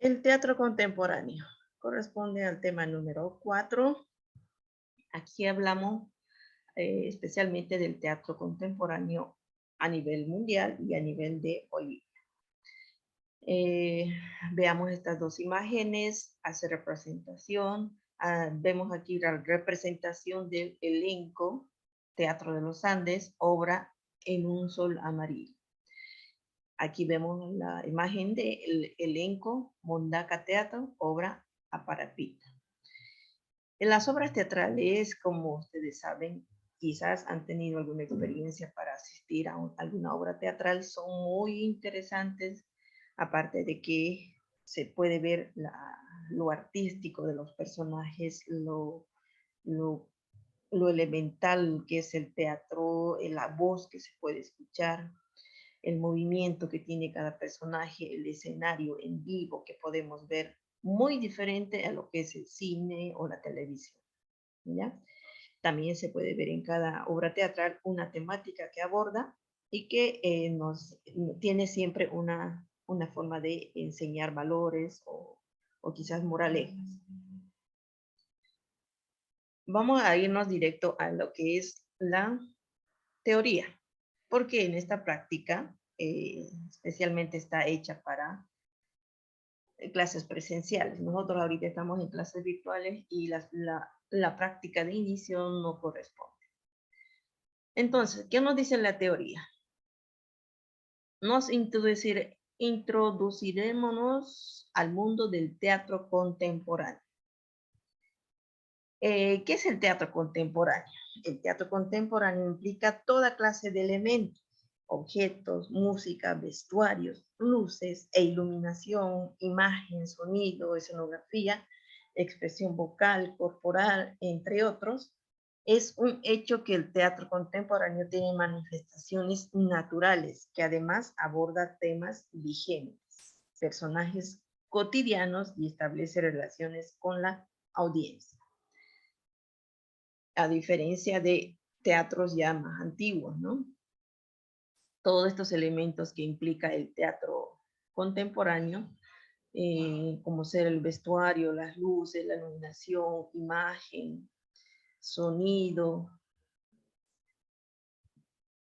El teatro contemporáneo corresponde al tema número 4. Aquí hablamos especialmente del teatro contemporáneo a nivel mundial y a nivel de Bolivia. Veamos estas dos imágenes, hace representación. Vemos aquí la representación del elenco Teatro de los Andes, obra En un sol amarillo. Aquí vemos la imagen del elenco Mondaca Teatro, obra Aparapita. En las obras teatrales, como ustedes saben, quizás han tenido alguna experiencia para asistir a alguna obra teatral, son muy interesantes, aparte de que se puede ver lo artístico de los personajes, lo, lo elemental que es el teatro, la voz que se puede escuchar, el movimiento que tiene cada personaje, el escenario en vivo que podemos ver, muy diferente a lo que es el cine o la televisión, ¿ya? También se puede ver en cada obra teatral una temática que aborda y que tiene siempre una forma de enseñar valores o quizás moralejas. Vamos a irnos directo a lo que es la teoría, porque en esta práctica especialmente está hecha para clases presenciales. Nosotros ahorita estamos en clases virtuales y la práctica de inicio no corresponde. Entonces, ¿qué nos dice la teoría? Nos introduciremos al mundo del teatro contemporáneo. ¿Qué es el teatro contemporáneo? El teatro contemporáneo implica toda clase de elementos, objetos, música, vestuarios, luces e iluminación, imagen, sonido, escenografía, expresión vocal, corporal, entre otros. Es un hecho que el teatro contemporáneo tiene manifestaciones naturales, que además aborda temas vigentes, personajes cotidianos y establece relaciones con la audiencia. A diferencia de teatros ya más antiguos, ¿no? Todos estos elementos que implica el teatro contemporáneo, como ser el vestuario, las luces, la iluminación, imagen, sonido,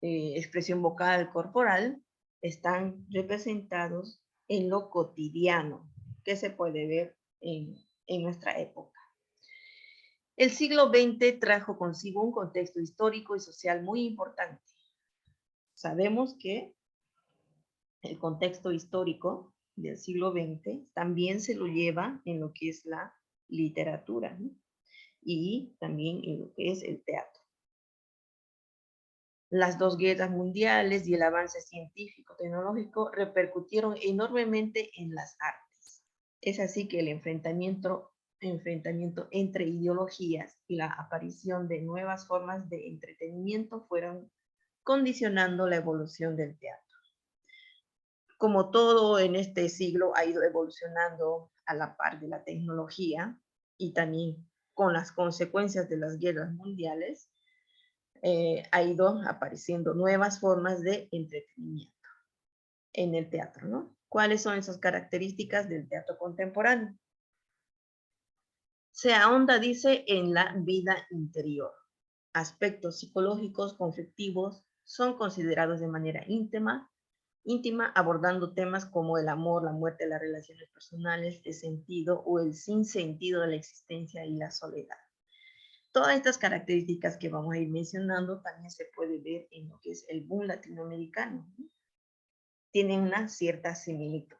expresión vocal, corporal, están representados en lo cotidiano que se puede ver en nuestra época. El siglo XX trajo consigo un contexto histórico y social muy importante. Sabemos que el contexto histórico del siglo XX también se lo lleva en lo que es la literatura, ¿no? Y también en lo que es el teatro. Las dos guerras mundiales y el avance científico-tecnológico repercutieron enormemente en las artes. Es así que el enfrentamiento entre ideologías y la aparición de nuevas formas de entretenimiento fueron condicionando la evolución del teatro. Como todo en este siglo ha ido evolucionando a la par de la tecnología y también con las consecuencias de las guerras mundiales, ha ido apareciendo nuevas formas de entretenimiento en el teatro, ¿no? ¿Cuáles son esas características del teatro contemporáneo? Se ahonda, dice, en la vida interior. Aspectos psicológicos conflictivos son considerados de manera íntima, abordando temas como el amor, la muerte, las relaciones personales, el sentido o el sinsentido de la existencia y la soledad. Todas estas características que vamos a ir mencionando también se puede ver en lo que es el boom latinoamericano. Tienen una cierta similitud.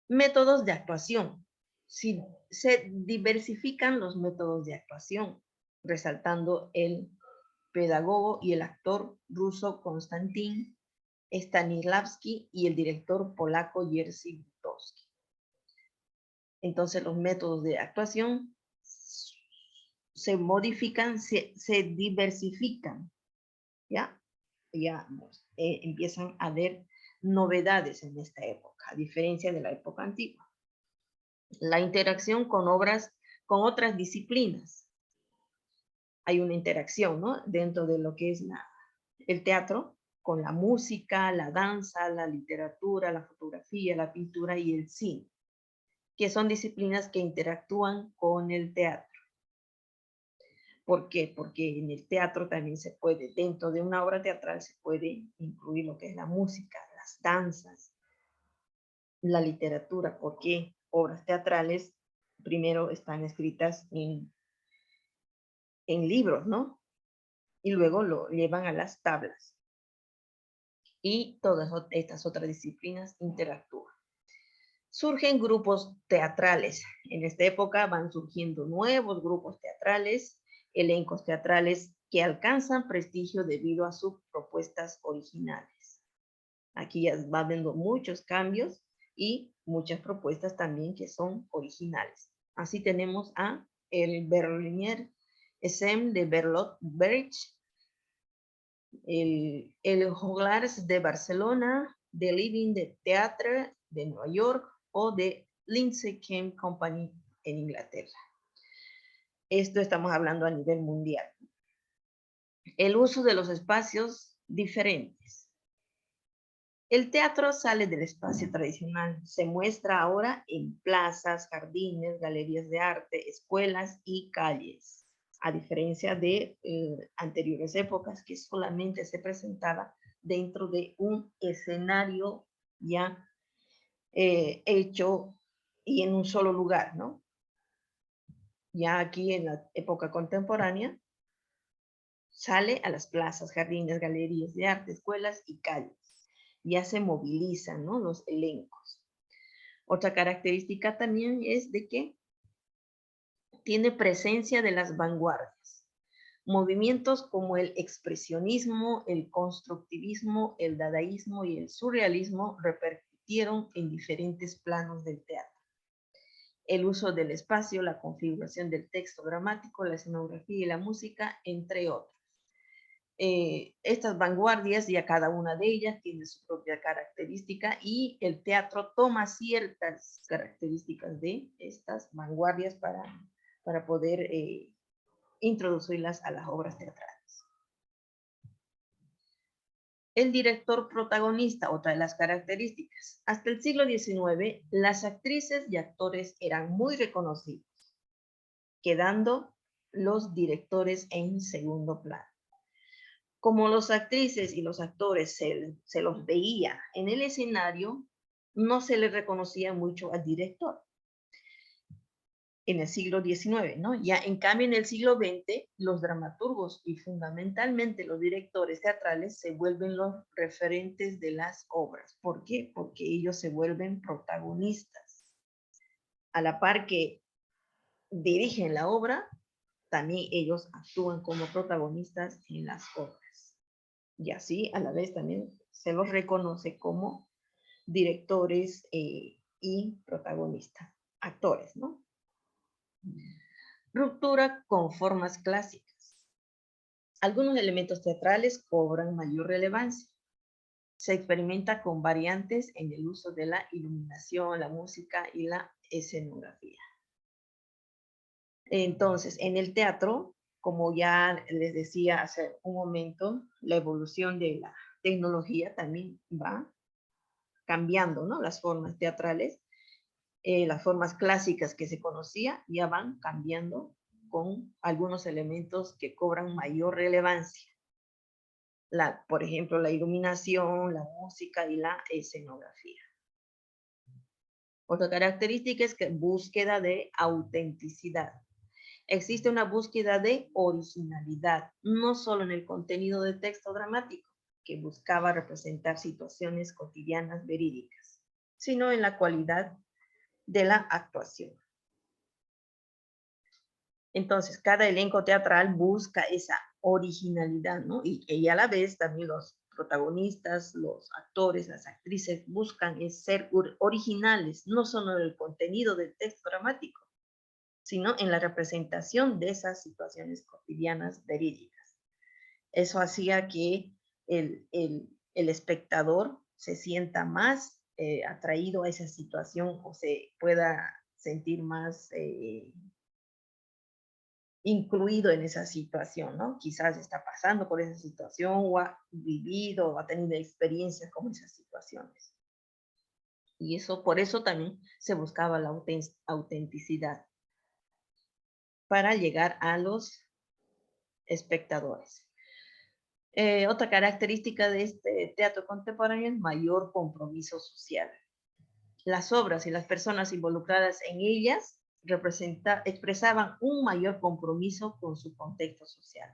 Métodos de actuación. Si se diversifican los métodos de actuación, resaltando el pedagogo y el actor ruso Konstantin Stanislavski y el director polaco Jerzy Butowski. Entonces los métodos de actuación se modifican, se diversifican, ¿ya? Empiezan a haber novedades en esta época, a diferencia de la época antigua. La interacción con obras, con otras disciplinas. Hay una interacción, ¿no? Dentro de lo que es el teatro, con la música, la danza, la literatura, la fotografía, la pintura y el cine, que son disciplinas que interactúan con el teatro. ¿Por qué? Porque en el teatro también se puede, dentro de una obra teatral se puede incluir lo que es la música, las danzas, la literatura, porque obras teatrales primero están escritas en libros, ¿no? Y luego lo llevan a las tablas. Y todas estas otras disciplinas interactúan. Surgen grupos teatrales. En esta época van surgiendo nuevos grupos teatrales, elencos teatrales que alcanzan prestigio debido a sus propuestas originales. Aquí ya va habiendo muchos cambios y muchas propuestas también que son originales. Así tenemos a el Berliner SM de Bertolt el Joglars de Barcelona, The Living Theatre de Nueva York o de Lindsay Kemp Company en Inglaterra. Esto estamos hablando a nivel mundial. El uso de los espacios diferentes. El teatro sale del espacio tradicional, se muestra ahora en plazas, jardines, galerías de arte, escuelas y calles, a diferencia de anteriores épocas que solamente se presentaba dentro de un escenario ya hecho y en un solo lugar, ¿no? Ya aquí en la época contemporánea sale a las plazas, jardines, galerías de arte, escuelas y calles. Ya se movilizan, ¿no?, los elencos. Otra característica también es de que tiene presencia de las vanguardias. Movimientos como el expresionismo, el constructivismo, el dadaísmo y el surrealismo repercutieron en diferentes planos del teatro. El uso del espacio, la configuración del texto dramático, la escenografía y la música, entre otros. Estas vanguardias, ya cada una de ellas tiene su propia característica y el teatro toma ciertas características de estas vanguardias para poder introducirlas a las obras teatrales. El director protagonista, otra de las características. Hasta el siglo XIX, las actrices y actores eran muy reconocidos, quedando los directores en segundo plano. Como las actrices y los actores se los veía en el escenario, no se les reconocía mucho al director. En el siglo XIX, ¿no? Ya en cambio en el siglo XX, los dramaturgos y fundamentalmente los directores teatrales se vuelven los referentes de las obras. ¿Por qué? Porque ellos se vuelven protagonistas. A la par que dirigen la obra, también ellos actúan como protagonistas en las obras. Y así a la vez también se los reconoce como directores y protagonistas, actores, ¿no? Ruptura con formas clásicas. Algunos elementos teatrales cobran mayor relevancia. Se experimenta con variantes en el uso de la iluminación, la música y la escenografía. Entonces, en el teatro, como ya les decía hace un momento, la evolución de la tecnología también va cambiando, ¿no? Las formas teatrales, las formas clásicas que se conocía ya van cambiando con algunos elementos que cobran mayor relevancia. Por ejemplo, la iluminación, la música y la escenografía. Otra característica es que búsqueda de autenticidad. Existe una búsqueda de originalidad, no solo en el contenido del texto dramático, que buscaba representar situaciones cotidianas verídicas, sino en la cualidad de la actuación. Entonces, cada elenco teatral busca esa originalidad, ¿no? Y a la vez también los protagonistas, los actores, las actrices buscan ser originales, no solo en el contenido del texto dramático, sino en la representación de esas situaciones cotidianas verídicas. Eso hacía que el espectador se sienta más atraído a esa situación o se pueda sentir más incluido en esa situación, ¿no? Quizás está pasando por esa situación o ha vivido o ha tenido experiencias con esas situaciones. Y eso, por eso también se buscaba la autenticidad para llegar a los espectadores. Otra característica de este teatro contemporáneo es mayor compromiso social. Las obras y las personas involucradas en ellas expresaban un mayor compromiso con su contexto social,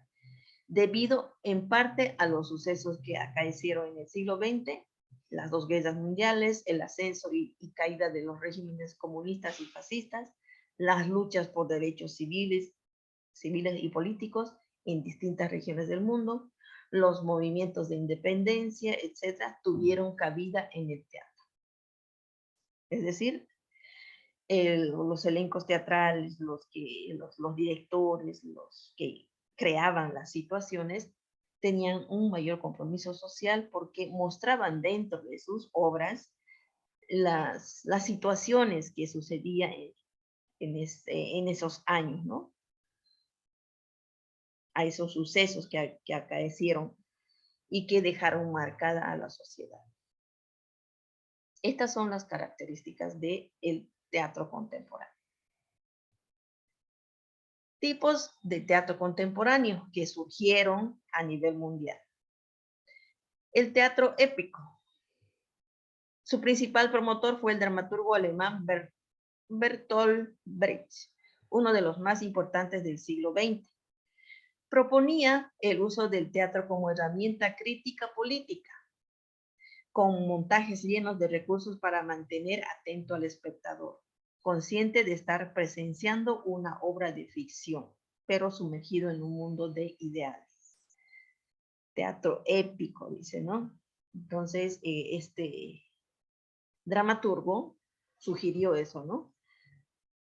debido en parte a los sucesos que acaecieron en el siglo XX, las dos guerras mundiales, el ascenso y caída de los regímenes comunistas y fascistas, las luchas por derechos civiles y políticos en distintas regiones del mundo, los movimientos de independencia, etcétera, tuvieron cabida en el teatro. Es decir, los elencos teatrales, los directores, los que creaban las situaciones, tenían un mayor compromiso social porque mostraban dentro de sus obras las situaciones que sucedían en esos años, ¿no? A esos sucesos que acaecieron y que dejaron marcada a la sociedad. Estas son las características del teatro contemporáneo. Tipos de teatro contemporáneo que surgieron a nivel mundial. El teatro épico. Su principal promotor fue el dramaturgo alemán Bertolt Brecht, uno de los más importantes del siglo XX. Proponía el uso del teatro como herramienta crítica política, con montajes llenos de recursos para mantener atento al espectador, consciente de estar presenciando una obra de ficción, pero sumergido en un mundo de ideales. Teatro épico, dice, ¿no? Entonces, este dramaturgo sugirió eso, ¿no?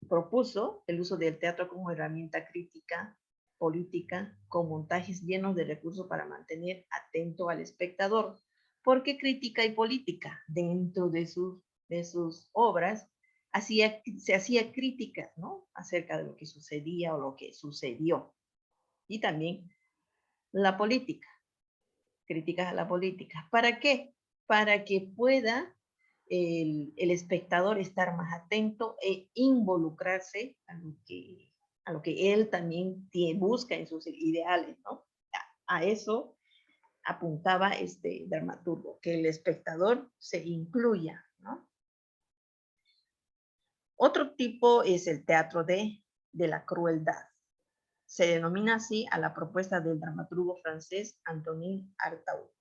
Propuso el uso del teatro como herramienta crítica política, con montajes llenos de recursos para mantener atento al espectador. ¿Por qué crítica y política? Dentro de sus obras se hacía críticas, ¿no? Acerca de lo que sucedía o lo que sucedió. Y también la política, críticas a la política. ¿Para qué? Para que pueda el espectador estar más atento e involucrarse a lo que él también busca en sus ideales, ¿no? A eso apuntaba este dramaturgo, que el espectador se incluya, ¿no? Otro tipo es el teatro de la crueldad. Se denomina así a la propuesta del dramaturgo francés Antonin Artaud.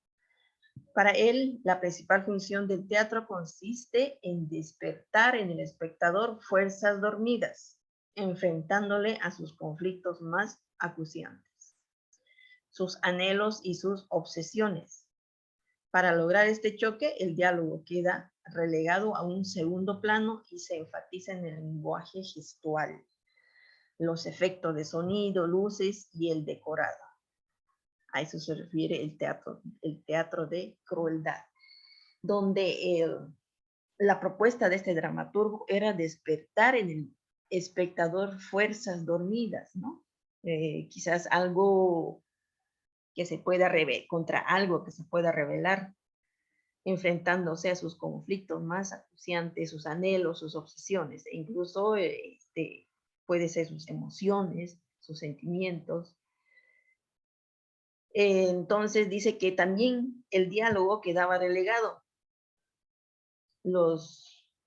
Para él, la principal función del teatro consiste en despertar en el espectador fuerzas dormidas, enfrentándole a sus conflictos más acuciantes, sus anhelos y sus obsesiones. Para lograr este choque, el diálogo queda relegado a un segundo plano y se enfatiza en el lenguaje gestual, los efectos de sonido, luces y el decorado. A eso se refiere el teatro de crueldad, donde la propuesta de este dramaturgo era despertar en el espectador fuerzas dormidas, ¿no? Quizás algo que se pueda contra algo que se pueda revelar, enfrentándose a sus conflictos más acuciantes, sus anhelos, sus obsesiones, e incluso puede ser sus emociones, sus sentimientos. Entonces dice que también el diálogo quedaba relegado.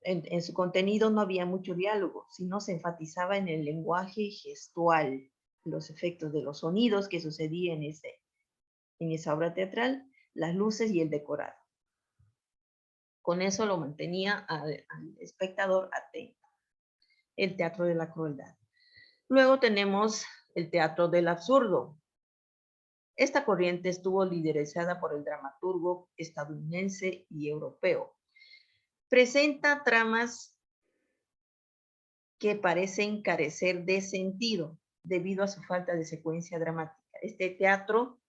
En su contenido no había mucho diálogo, sino se enfatizaba en el lenguaje gestual, los efectos de los sonidos que sucedían en esa obra teatral, las luces y el decorado. Con eso lo mantenía al espectador atento. El teatro de la crueldad. Luego tenemos el teatro del absurdo. Esta corriente estuvo liderizada por el dramaturgo estadounidense y europeo. Presenta tramas que parecen carecer de sentido debido a su falta de secuencia dramática. Este teatro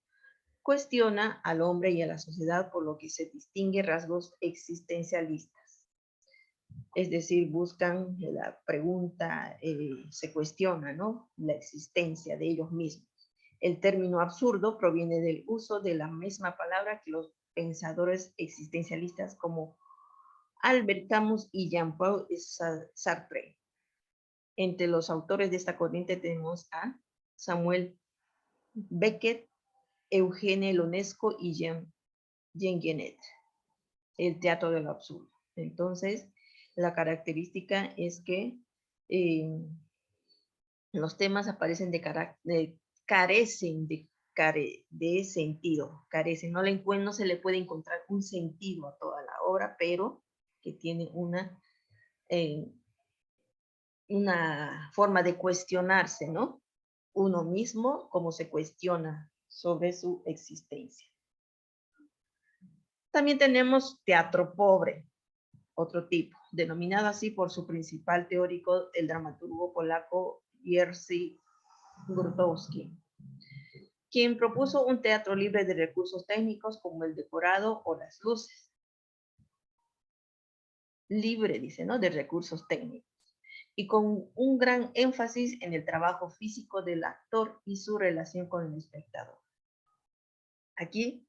cuestiona al hombre y a la sociedad, por lo que se distingue rasgos existencialistas. Es decir, buscan la pregunta, se cuestiona, ¿no?, la existencia de ellos mismos. El término absurdo proviene del uso de la misma palabra que los pensadores existencialistas como Albert Camus y Jean-Paul Sartre. Entre los autores de esta corriente tenemos a Samuel Beckett, Eugene Ionesco y Jean Genet, el teatro de lo absurdo. Entonces, la característica es que los temas aparecen carecen de sentido, carecen, no se le puede encontrar un sentido a toda la obra, pero que tiene una forma de cuestionarse, ¿no?, uno mismo, como se cuestiona sobre su existencia. También tenemos teatro pobre, otro tipo, denominado así por su principal teórico, el dramaturgo polaco Jerzy Grotowski, quien propuso un teatro libre de recursos técnicos como el decorado o las luces. Libre, dice, ¿no?, de recursos técnicos. Y con un gran énfasis en el trabajo físico del actor y su relación con el espectador. Aquí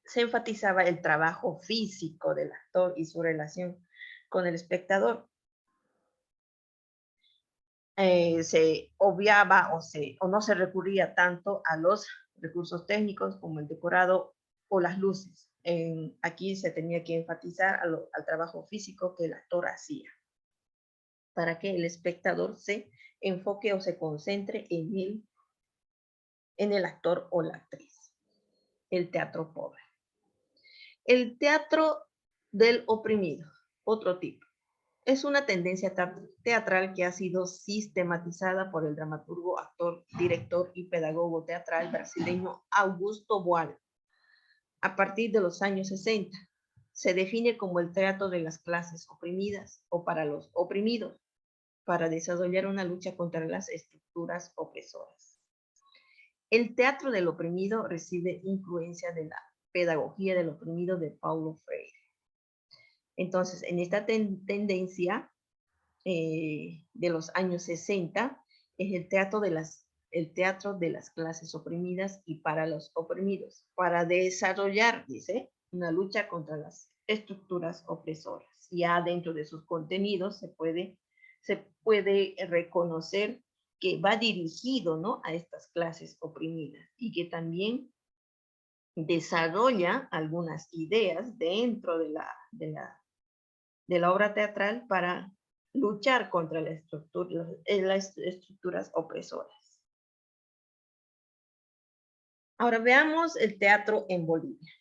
se enfatizaba el trabajo físico del actor y su relación con el espectador. Se obviaba o no se recurría tanto a los recursos técnicos como el decorado o las luces. Aquí se tenía que enfatizar al trabajo físico que el actor hacía, para que el espectador se enfoque o se concentre en el actor o la actriz. El teatro pobre. El teatro del oprimido, otro tipo. Es una tendencia teatral que ha sido sistematizada por el dramaturgo, actor, director y pedagogo teatral brasileño Augusto Boal. A partir de los años 60, se define como el teatro de las clases oprimidas o para los oprimidos, para desarrollar una lucha contra las estructuras opresoras. El teatro del oprimido recibe influencia de la pedagogía del oprimido de Paulo Freire. Entonces, en esta tendencia de los años 60 es el teatro de las clases oprimidas y para los oprimidos, para desarrollar, dice, una lucha contra las estructuras opresoras. Ya dentro de sus contenidos se puede reconocer que va dirigido, ¿no?, a estas clases oprimidas y que también desarrolla algunas ideas dentro de la obra teatral para luchar contra las estructuras opresoras. Ahora veamos el teatro en Bolivia.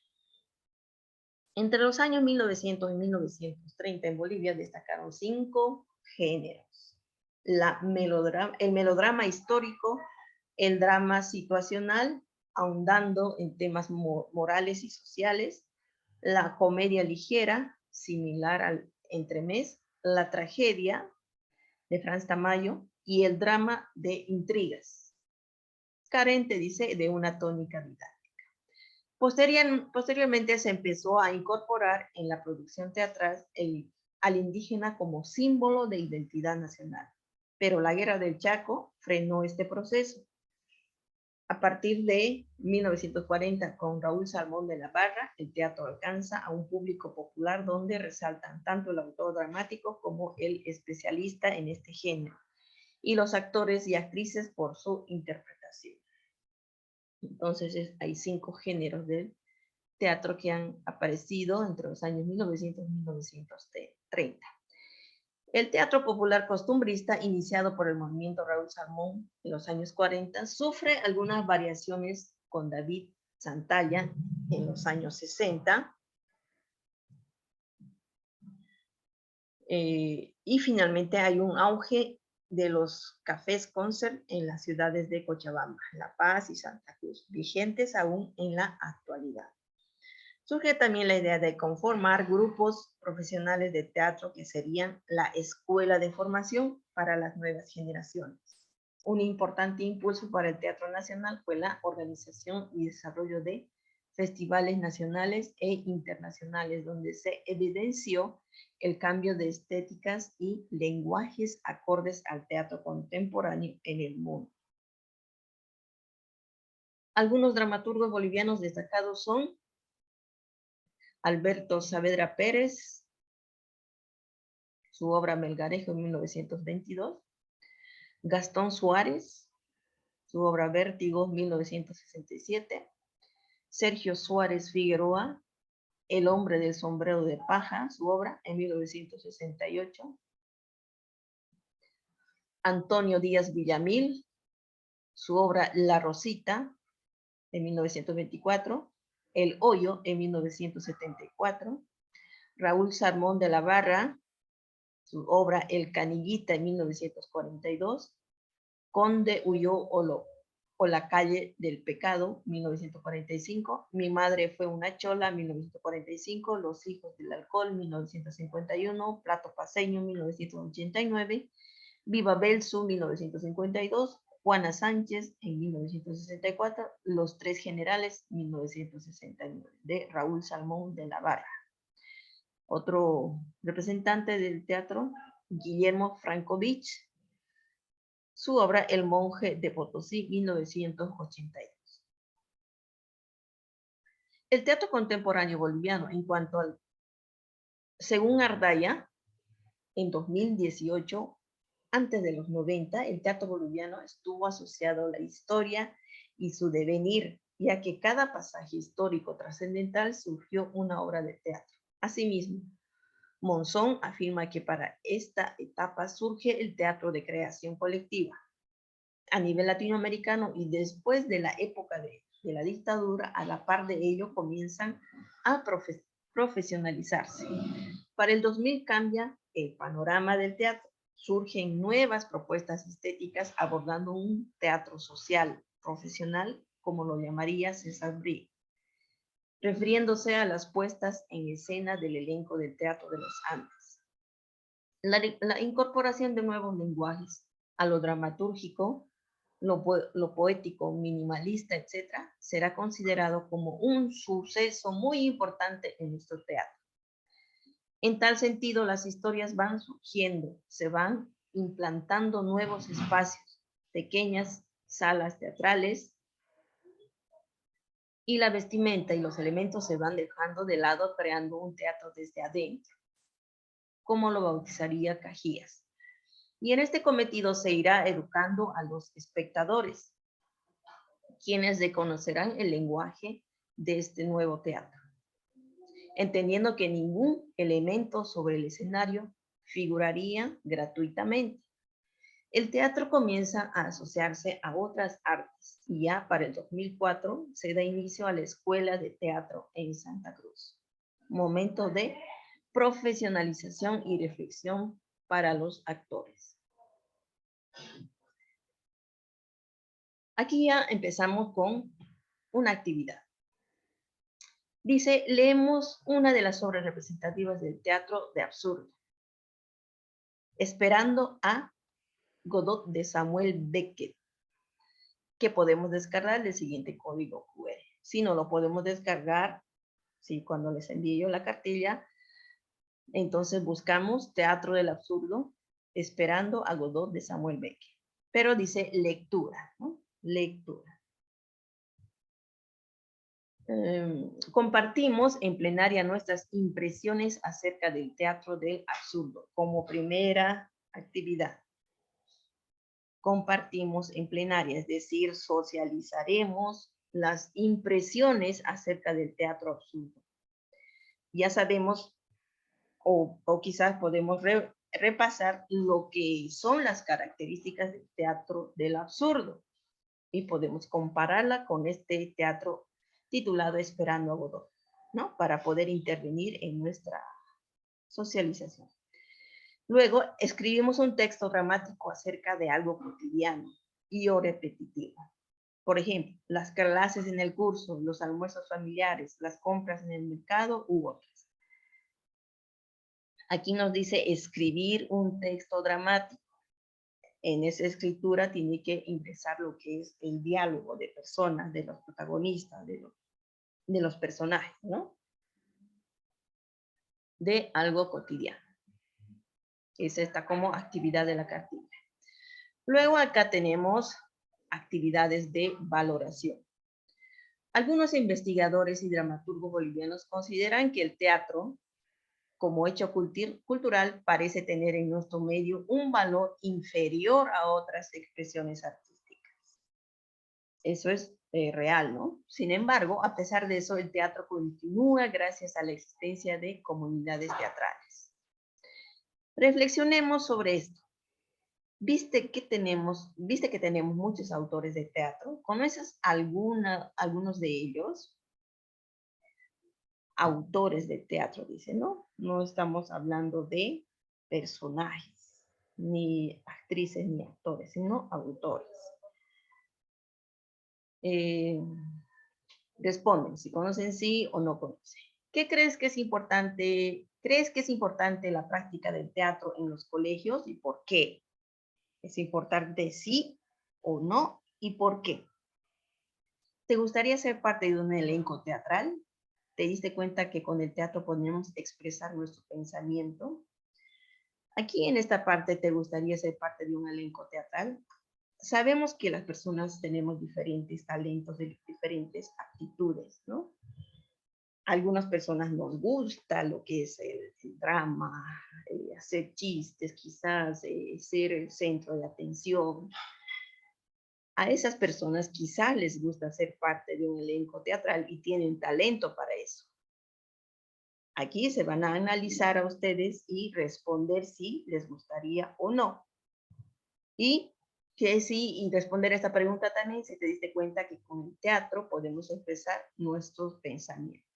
Entre los años 1900 y 1930 en Bolivia destacaron 5 géneros. El melodrama histórico, el drama situacional, ahondando en temas morales y sociales, la comedia ligera, similar al entremés, la tragedia de Franz Tamayo y el drama de intrigas, carente, dice, de una tónica didáctica. Posteriormente se empezó a incorporar en la producción teatral al indígena como símbolo de identidad nacional, pero la Guerra del Chaco frenó este proceso. A partir de 1940, con Raúl Salmón de la Barra, el teatro alcanza a un público popular donde resaltan tanto el autor dramático como el especialista en este género, y los actores y actrices por su interpretación. Entonces, hay 5 géneros del teatro que han aparecido entre los años 1900 y 1930. El teatro popular costumbrista, iniciado por el movimiento Raúl Salmón en los años 40, sufre algunas variaciones con David Santalla en los años 60. Y finalmente hay un auge de los cafés concert en las ciudades de Cochabamba, La Paz y Santa Cruz, vigentes aún en la actualidad. Surge también la idea de conformar grupos profesionales de teatro que serían la escuela de formación para las nuevas generaciones. Un importante impulso para el teatro nacional fue la organización y desarrollo de festivales nacionales e internacionales, donde se evidenció el cambio de estéticas y lenguajes acordes al teatro contemporáneo en el mundo. Algunos dramaturgos bolivianos destacados son Alberto Saavedra Pérez, su obra Melgarejo en 1922, Gastón Suárez, su obra Vértigo 1967, Sergio Suárez Figueroa, El hombre del sombrero de paja, su obra en 1968, Antonio Díaz Villamil, su obra La Rosita en 1924, El Hoyo en 1974, Raúl Salmón de la Barra, su obra El Canillita en 1942, Conde huyó o La calle del pecado, 1945, Mi madre fue una chola, 1945, Los hijos del alcohol, 1951, Plato paceño, 1989, Viva Belsu, 1952, Juana Sánchez, en 1964, Los tres generales, 1969, de Raúl Salmón de la Barra. Otro representante del teatro, Guillermo Frankovich, su obra El monje de Potosí, 1982. El teatro contemporáneo boliviano, en cuanto al, según Ardaya, en 2018, antes de los 90, el teatro boliviano estuvo asociado a la historia y su devenir, ya que cada pasaje histórico trascendental surgió una obra de teatro. Asimismo, Monzón afirma que para esta etapa surge el teatro de creación colectiva. A nivel latinoamericano y después de la época de la dictadura, a la par de ello comienzan a profesionalizarse. Para el 2000 cambia el panorama del teatro. Surgen nuevas propuestas estéticas abordando un teatro social, profesional, como lo llamaría César Brie, refiriéndose a las puestas en escena del elenco del Teatro de los Andes. La incorporación de nuevos lenguajes a lo dramatúrgico, lo poético, minimalista, etc., será considerado como un suceso muy importante en nuestro teatro. En tal sentido, las historias van surgiendo, se van implantando nuevos espacios, pequeñas salas teatrales, y la vestimenta y los elementos se van dejando de lado, creando un teatro desde adentro, como lo bautizaría Cajías. Y en este cometido se irá educando a los espectadores, quienes reconocerán el lenguaje de este nuevo teatro, entendiendo que ningún elemento sobre el escenario figuraría gratuitamente. El teatro comienza a asociarse a otras artes y ya para el 2004 se da inicio a la Escuela de Teatro en Santa Cruz. Momento de profesionalización y reflexión para los actores. Aquí ya empezamos con una actividad. Dice, leemos una de las obras representativas del teatro de absurdo. Esperando a Godot de Samuel Beckett, que podemos descargar del siguiente código QR. Si no lo podemos descargar, si cuando les envío yo la cartilla, entonces buscamos Teatro del Absurdo, Esperando a Godot de Samuel Beckett. Pero dice lectura, ¿no? Lectura. Compartimos en plenaria nuestras impresiones acerca del teatro del absurdo como primera actividad. Compartimos en plenaria, es decir, socializaremos las impresiones acerca del teatro absurdo. Ya sabemos, o quizás podemos repasar lo que son las características del teatro del absurdo y podemos compararla con este teatro titulado Esperando a Godot, ¿no? Para poder intervenir en nuestra socialización. Luego, escribimos un texto dramático acerca de algo cotidiano y o repetitivo. Por ejemplo, las clases en el curso, los almuerzos familiares, las compras en el mercado u otras. Aquí nos dice escribir un texto dramático. En esa escritura tiene que ingresar lo que es el diálogo de personas, de los protagonistas, de los personajes, ¿no? De algo cotidiano. Es esta como actividad de la cartilla. Luego acá tenemos actividades de valoración. Algunos investigadores y dramaturgos bolivianos consideran que el teatro, como hecho cultural, parece tener en nuestro medio un valor inferior a otras expresiones artísticas. Eso es real, ¿no? Sin embargo, a pesar de eso, el teatro continúa gracias a la existencia de comunidades teatrales. Reflexionemos sobre esto. ¿Viste que tenemos muchos autores de teatro? ¿Conoces algunos de ellos? Autores de teatro, dice, ¿no? No estamos hablando de personajes, ni actrices, ni actores, sino autores. Responden si conocen sí o no conocen. ¿Qué crees que es importante? ¿Crees que es importante la práctica del teatro en los colegios y por qué? ¿Es importante sí o no y por qué? ¿Te gustaría ser parte de un elenco teatral? ¿Te diste cuenta que con el teatro podemos expresar nuestro pensamiento? Aquí en esta parte, ¿te gustaría ser parte de un elenco teatral? Sabemos que las personas tenemos diferentes talentos, diferentes aptitudes, ¿no? Algunas personas nos gusta lo que es el drama, hacer chistes, quizás ser el centro de atención. A esas personas quizás les gusta ser parte de un elenco teatral y tienen talento para eso. Aquí se van a analizar a ustedes y responder si les gustaría o no. Y que sí, y responder esta pregunta también, si te diste cuenta que con el teatro podemos expresar nuestros pensamientos.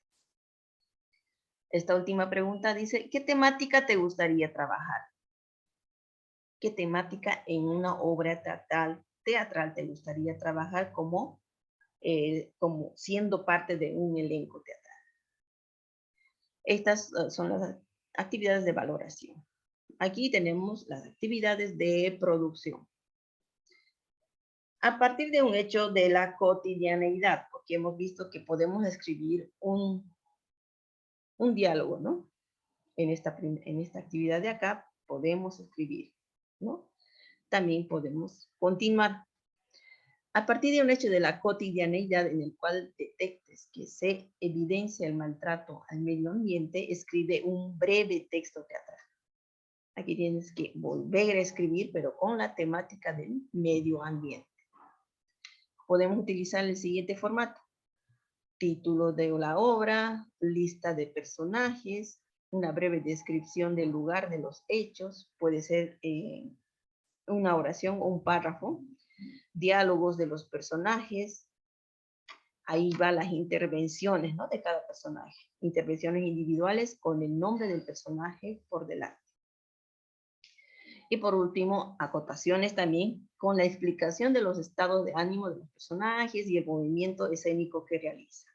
Esta última pregunta dice, ¿qué temática te gustaría trabajar? ¿Qué temática en una obra teatral te gustaría trabajar como siendo parte de un elenco teatral? Estas son las actividades de valoración. Aquí tenemos las actividades de producción. A partir de un hecho de la cotidianeidad, porque hemos visto que podemos escribir un diálogo, ¿no? En esta actividad de acá podemos escribir, ¿no? También podemos continuar. A partir de un hecho de la cotidianeidad en el cual detectes que se evidencia el maltrato al medio ambiente, escribe un breve texto teatral. Aquí tienes que volver a escribir, pero con la temática del medio ambiente. Podemos utilizar el siguiente formato. Título de la obra, lista de personajes, una breve descripción del lugar de los hechos, puede ser una oración o un párrafo, diálogos de los personajes, ahí va las intervenciones, ¿no? De cada personaje, intervenciones individuales con el nombre del personaje por delante. Y por último, acotaciones también con la explicación de los estados de ánimo de los personajes y el movimiento escénico que realiza.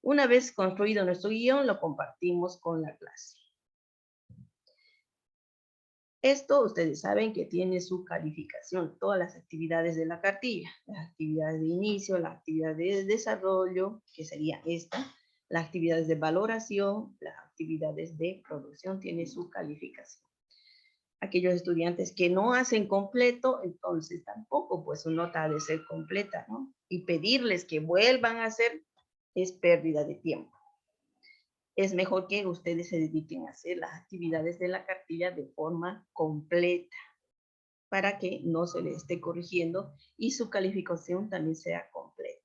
Una vez construido nuestro guión, lo compartimos con la clase. Esto ustedes saben que tiene su calificación, todas las actividades de la cartilla, las actividades de inicio, las actividades de desarrollo, que sería esta, las actividades de valoración, las actividades de producción, tiene su calificación. Aquellos estudiantes que no hacen completo, entonces tampoco pues su nota ha de ser completa, ¿no? Y pedirles que vuelvan a hacer es pérdida de tiempo. Es mejor que ustedes se dediquen a hacer las actividades de la cartilla de forma completa para que no se les esté corrigiendo y su calificación también sea completa.